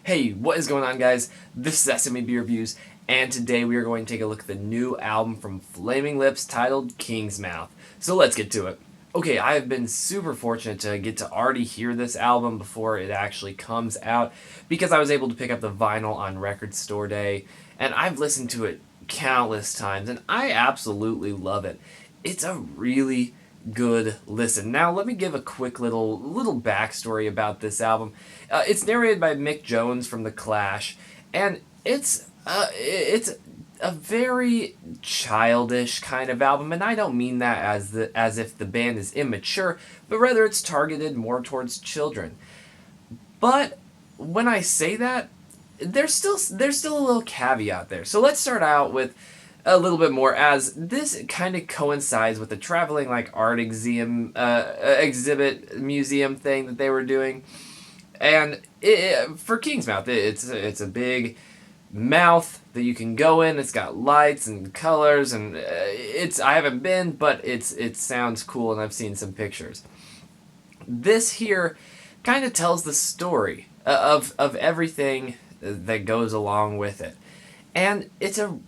Hey, what is going on, guys? This is SMAB Reviews, and today we are going to take a look at the new album from Flaming Lips titled King's Mouth. So let's get to it. Okay, I have been super fortunate to get to already hear this album before it actually comes out because I was able to pick up the vinyl on Record Store Day, and I've listened to it countless times, and I absolutely love it. It's a really good listen. Now, let me give a quick little backstory about this album. It's narrated by Mick Jones from The Clash, and it's a very childish kind of album, and I don't mean that as if the band is immature, but rather it's targeted more towards children. But when I say that, there's still a little caveat there. So let's start out with a little bit more, as this kind of coincides with the traveling like art exhibit museum thing that they were doing. And for King's Mouth, it's a big mouth that you can go in. It's got lights and colors, and I haven't been, but it sounds cool, and I've seen some pictures. This here kind of tells the story of everything that goes along with it, and it's a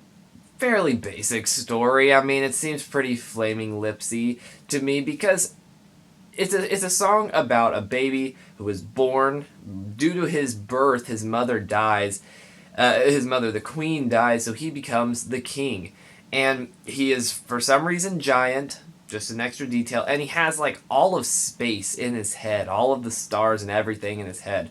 fairly basic story. I mean, it seems pretty Flaming Lipsy to me because it's a song about a baby who was born. Due to his birth, his mother dies. His mother, the queen, dies, so he becomes the king. And he is, for some reason, giant, just an extra detail, and he has like all of space in his head, all of the stars and everything in his head.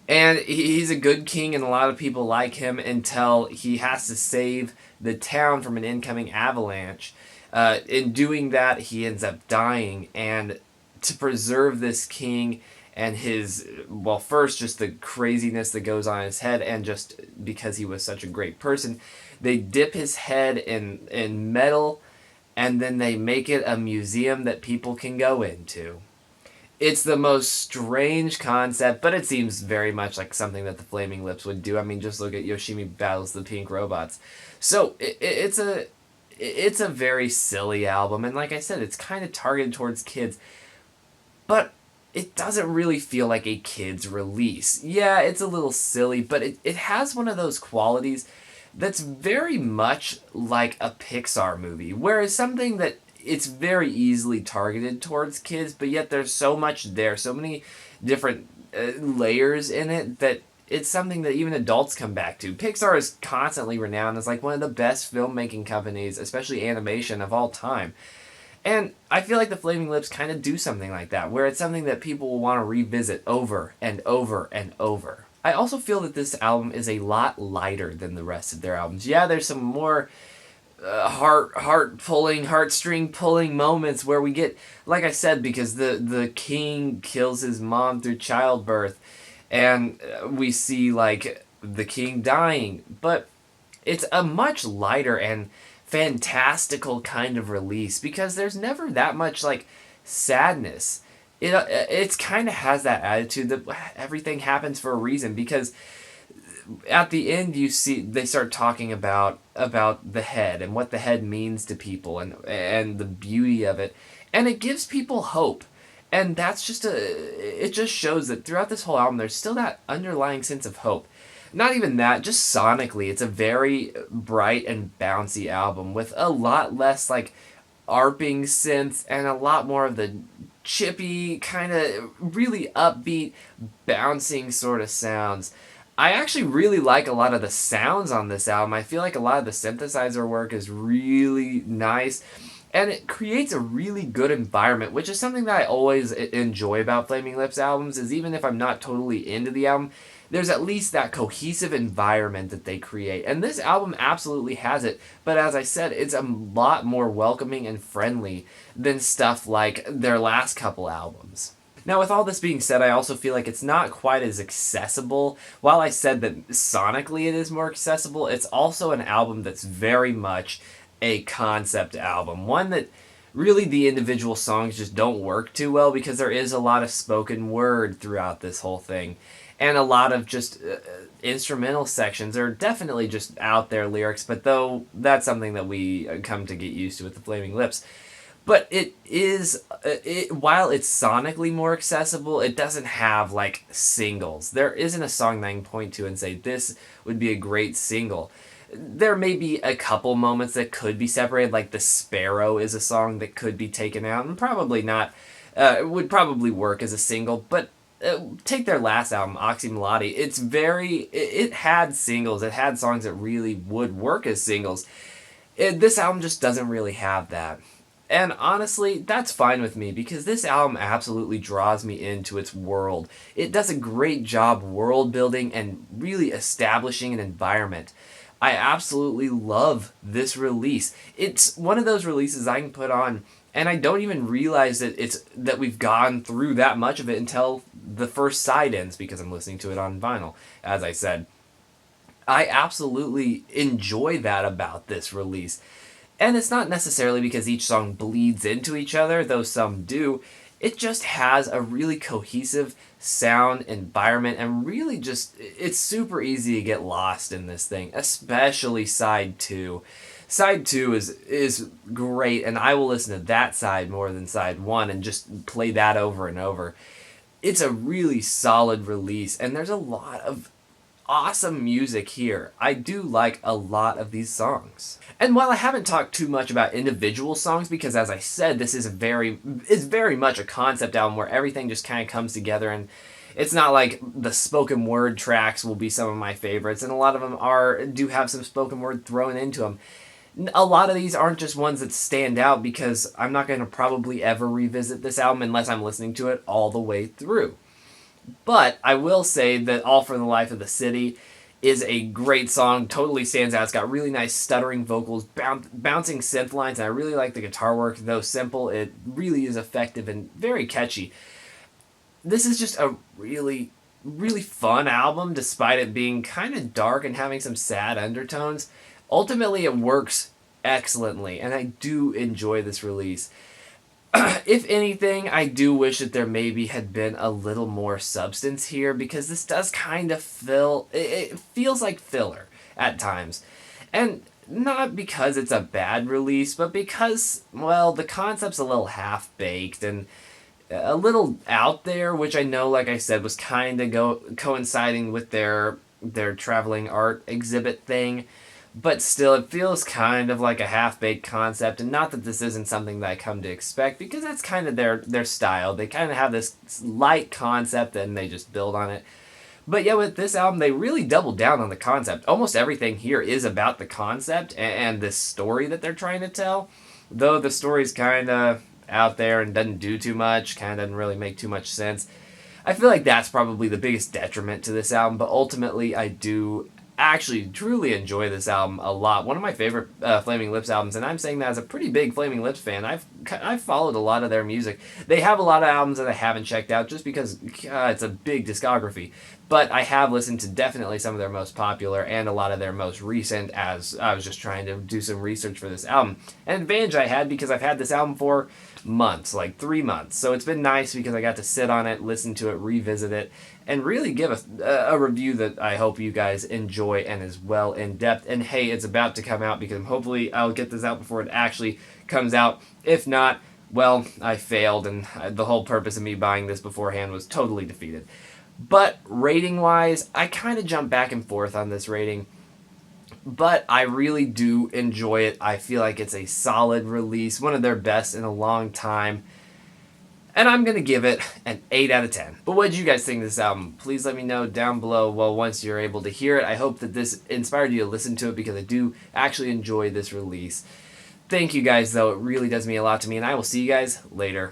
And he's a good king, and a lot of people like him until he has to save the town from an incoming avalanche. In doing that, he ends up dying, and to preserve this king and his, well, first just the craziness that goes on in his head, and just because he was such a great person, they dip his head in metal, and then they make it a museum that people can go into. It's the most strange concept, but it seems very much like something that the Flaming Lips would do. I mean, just look at Yoshimi Battles the Pink Robots. So it's a very silly album, and like I said, it's kind of targeted towards kids, but it doesn't really feel like a kid's release. Yeah, it's a little silly, but it has one of those qualities that's very much like a Pixar movie, whereas something that it's very easily targeted towards kids, but yet there's so much there, so many different layers in it that it's something that even adults come back to. Pixar is constantly renowned as like one of the best filmmaking companies, especially animation, of all time. And I feel like the Flaming Lips kind of do something like that, where it's something that people will want to revisit over and over and over. I also feel that this album is a lot lighter than the rest of their albums. Yeah, there's some more heartstring pulling moments where we get, like I said, because the king kills his mom through childbirth, and we see like the king dying, but it's a much lighter and fantastical kind of release because there's never that much like sadness. It's kind of has that attitude that everything happens for a reason, because at the end you see they start talking about the head and what the head means to people, and the beauty of it, and it gives people hope. And that's just it just shows that throughout this whole album there's still that underlying sense of hope. Not even that, just sonically it's a very bright and bouncy album with a lot less like arping synths and a lot more of the chippy kind of really upbeat bouncing sort of sounds. I actually really like a lot of the sounds on this album. I feel like a lot of the synthesizer work is really nice, and it creates a really good environment, which is something that I always enjoy about Flaming Lips albums, is even if I'm not totally into the album, there's at least that cohesive environment that they create. And this album absolutely has it, but as I said, it's a lot more welcoming and friendly than stuff like their last couple albums. Now, with all this being said, I also feel like it's not quite as accessible. While I said that sonically it is more accessible, it's also an album that's very much a concept album. One that really the individual songs just don't work too well because there is a lot of spoken word throughout this whole thing. And a lot of just instrumental sections are definitely just out there lyrics, but though that's something that we come to get used to with the Flaming Lips. But it is, while it's sonically more accessible, it doesn't have like singles. There isn't a song that I can point to and say this would be a great single. There may be a couple moments that could be separated, like The Sparrow is a song that could be taken out, and probably not, would probably work as a single, but take their last album, Oxymolody. It had singles, it had songs that really would work as singles. This album just doesn't really have that. And honestly, that's fine with me because this album absolutely draws me into its world. It does a great job world building and really establishing an environment. I absolutely love this release. It's one of those releases I can put on and I don't even realize that we've gone through that much of it until the first side ends because I'm listening to it on vinyl, as I said. I absolutely enjoy that about this release. And it's not necessarily because each song bleeds into each other, though some do. It just has a really cohesive sound, environment, and really just, it's super easy to get lost in this thing, especially side 2. Side 2 is great, and I will listen to that side more than side 1 and just play that over and over. It's a really solid release, and there's a lot of awesome music here. I do like a lot of these songs. And while I haven't talked too much about individual songs, because as I said, this is very much a concept album where everything just kind of comes together, and it's not like the spoken word tracks will be some of my favorites, and a lot of them do have some spoken word thrown into them. A lot of these aren't just ones that stand out because I'm not going to probably ever revisit this album unless I'm listening to it all the way through. But I will say that All for the Life of the City is a great song, totally stands out. It's got really nice stuttering vocals, bouncing synth lines, and I really like the guitar work. Though simple, it really is effective and very catchy. This is just a really, really fun album, despite it being kind of dark and having some sad undertones. Ultimately, it works excellently, and I do enjoy this release. If anything, I do wish that there maybe had been a little more substance here because this does kind of it feels like filler at times. And not because it's a bad release, but because, well, the concept's a little half-baked and a little out there, which I know, like I said, was kind of coinciding with their traveling art exhibit thing. But still, it feels kind of like a half-baked concept, and not that this isn't something that I come to expect, because that's kind of their style. They kind of have this light concept, and they just build on it. But yeah, with this album, they really doubled down on the concept. Almost everything here is about the concept and this story that they're trying to tell, though the story's kind of out there and doesn't do too much, kind of doesn't really make too much sense. I feel like that's probably the biggest detriment to this album, but ultimately I do actually truly enjoy this album a lot. One of my favorite Flaming Lips albums, and I'm saying that as a pretty big Flaming Lips fan. I've followed a lot of their music. They have a lot of albums that I haven't checked out just because it's a big discography. But I have listened to definitely some of their most popular and a lot of their most recent as I was just trying to do some research for this album. An advantage I had because I've had this album for months, like 3 months. So it's been nice because I got to sit on it, listen to it, revisit it, and really give a review that I hope you guys enjoy and is well in depth. And hey, it's about to come out because hopefully I'll get this out before it actually comes out. If not, well, I failed, and the whole purpose of me buying this beforehand was totally defeated. But rating-wise, I kind of jump back and forth on this rating. But I really do enjoy it. I feel like it's a solid release, one of their best in a long time. And I'm going to give it an 8 out of 10. But what did you guys think of this album? Please let me know down below. Well, once you're able to hear it, I hope that this inspired you to listen to it because I do actually enjoy this release. Thank you guys, though. It really does mean a lot to me, and I will see you guys later.